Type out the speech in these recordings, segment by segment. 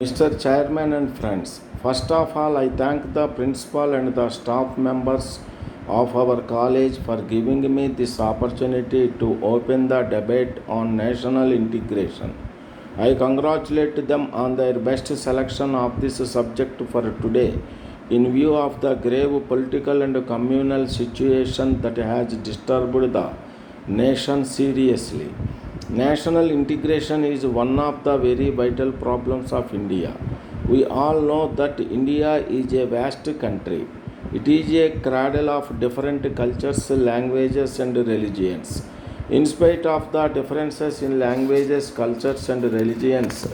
Mr. Chairman and friends, first of all, I thank the principal and the staff members of our college for giving me this opportunity to open the debate on national integration. I congratulate them on their best selection of this subject for today in view of the grave political and communal situation that has disturbed the nation seriously. National integration is one of the very vital problems of India. We all know that India is a vast country. It is a cradle of different cultures, languages, and religions. In spite of the differences in languages, cultures, and religions,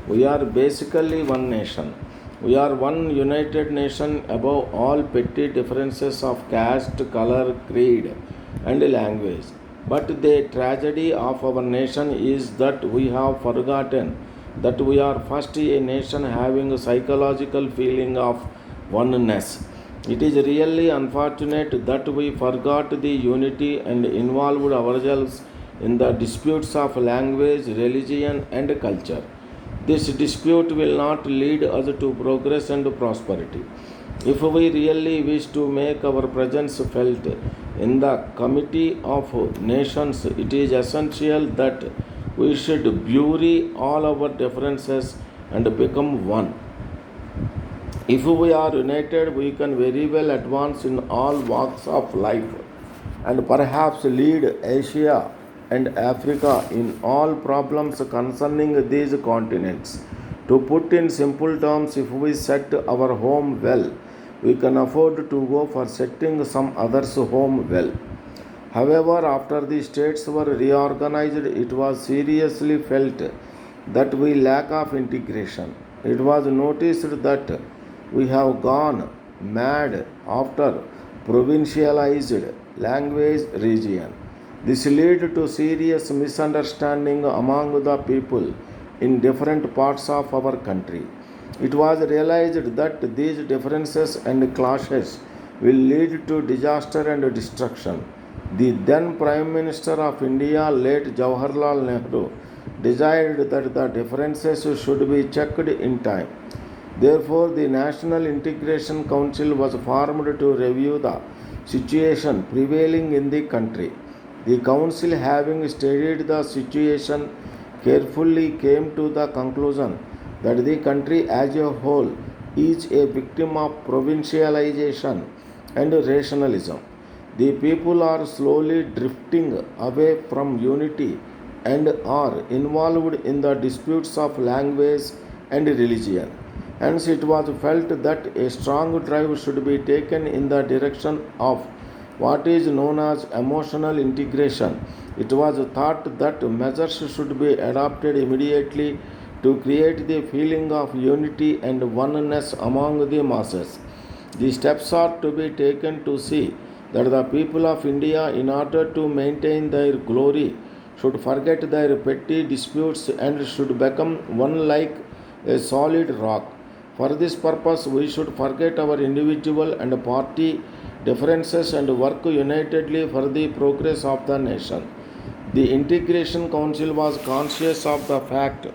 we are basically one nation. We are one united nation above all petty differences of caste, color, creed, and language. But the tragedy of our nation is that we have forgotten that we are first a nation having a psychological feeling of oneness. It is really unfortunate that we forgot the unity and involved ourselves in the disputes of language, religion, and culture. This dispute will not lead us to progress and prosperity. If we really wish to make our presence felt in the Committee of Nations, it is essential that we should bury all our differences and become one. If we are united, we can very well advance in all walks of life and perhaps lead Asia and Africa in all problems concerning these continents. To put in simple terms, if we set our home well, we can afford to go for setting some others' home well. However, after the states were reorganized, it was seriously felt that we lack of integration. It was noticed that we have gone mad after provincialized language region. This led to serious misunderstanding among the people in different parts of our country. It was realized that these differences and clashes will lead to disaster and destruction. The then Prime Minister of India, late Jawaharlal Nehru, desired that the differences should be checked in time. Therefore, the National Integration Council was formed to review the situation prevailing in the country. The council, having studied the situation carefully, came to the conclusion that the country as a whole is a victim of provincialization and rationalism. The people are slowly drifting away from unity and are involved in the disputes of language and religion. Hence, it was felt that a strong drive should be taken in the direction of what is known as emotional integration. It was thought that measures should be adopted immediately to create the feeling of unity and oneness among the masses. The steps are to be taken to see that the people of India, in order to maintain their glory, should forget their petty disputes and should become one like a solid rock. For this purpose, we should forget our individual and party differences and work unitedly for the progress of the nation. The Integration Council was conscious of the fact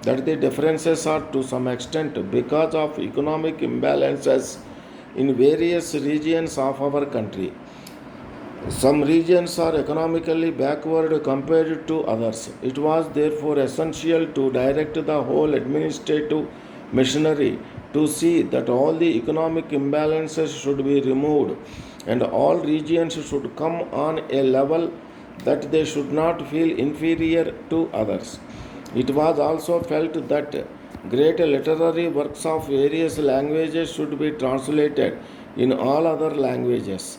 that the differences are to some extent because of economic imbalances in various regions of our country. Some regions are economically backward compared to others. It was therefore essential to direct the whole administrative machinery to see that all the economic imbalances should be removed and all regions should come on a level that they should not feel inferior to others. It was also felt that great literary works of various languages should be translated in all other languages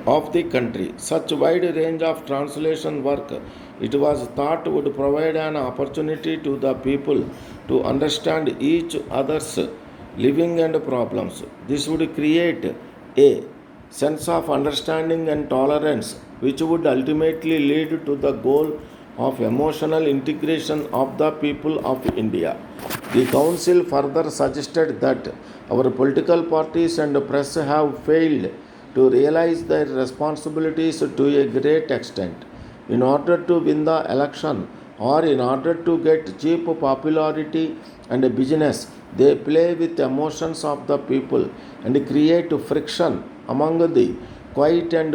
of the country. Such wide range of translation work, it was thought, would provide an opportunity to the people to understand each other's living and problems. This would create a sense of understanding and tolerance, which would ultimately lead to the goal of emotional integration of the people of India. The Council further suggested that our political parties and press have failed to realize their responsibilities to a great extent. In order to win the election, or in order to get cheap popularity and business, they play with emotions of the people and create friction among the quiet and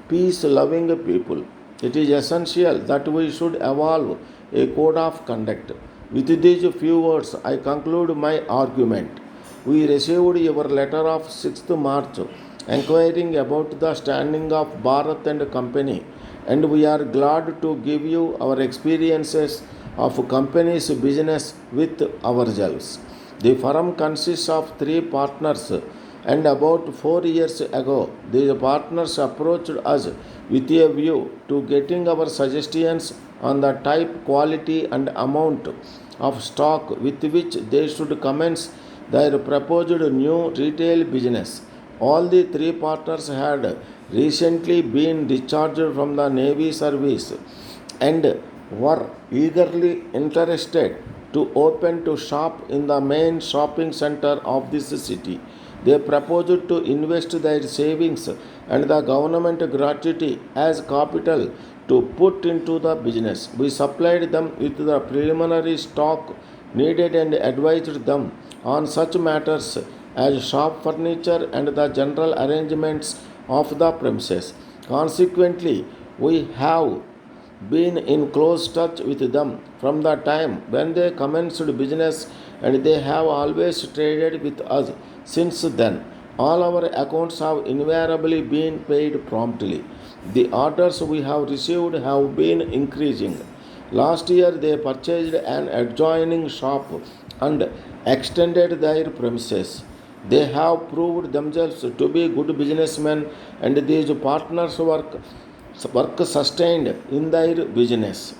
peace loving people. It is essential that we should evolve a code of conduct. With these few words, I conclude my argument. We received your letter of 6th March inquiring about the standing of Bharat and Company, and we are glad to give you our experiences of company's business with ourselves. The firm consists of three partners, and about 4 years ago, these partners approached us with a view to getting our suggestions on the type, quality, and amount of stock with which they should commence their proposed new retail business. All the three partners had recently been discharged from the Navy service and were eagerly interested to open to shop in the main shopping center of this city. They proposed to invest their savings and the government gratuity as capital to put into the business. We supplied them with the preliminary stock needed and advised them on such matters as shop furniture and the general arrangements of the premises. Consequently, we have been in close touch with them from the time when they commenced business, and they have always traded with us since then. All our accounts have invariably been paid promptly. The orders we have received have been increasing. Last year they purchased an adjoining shop and extended their premises. They have proved themselves to be good businessmen, and these partners work sustained in their business.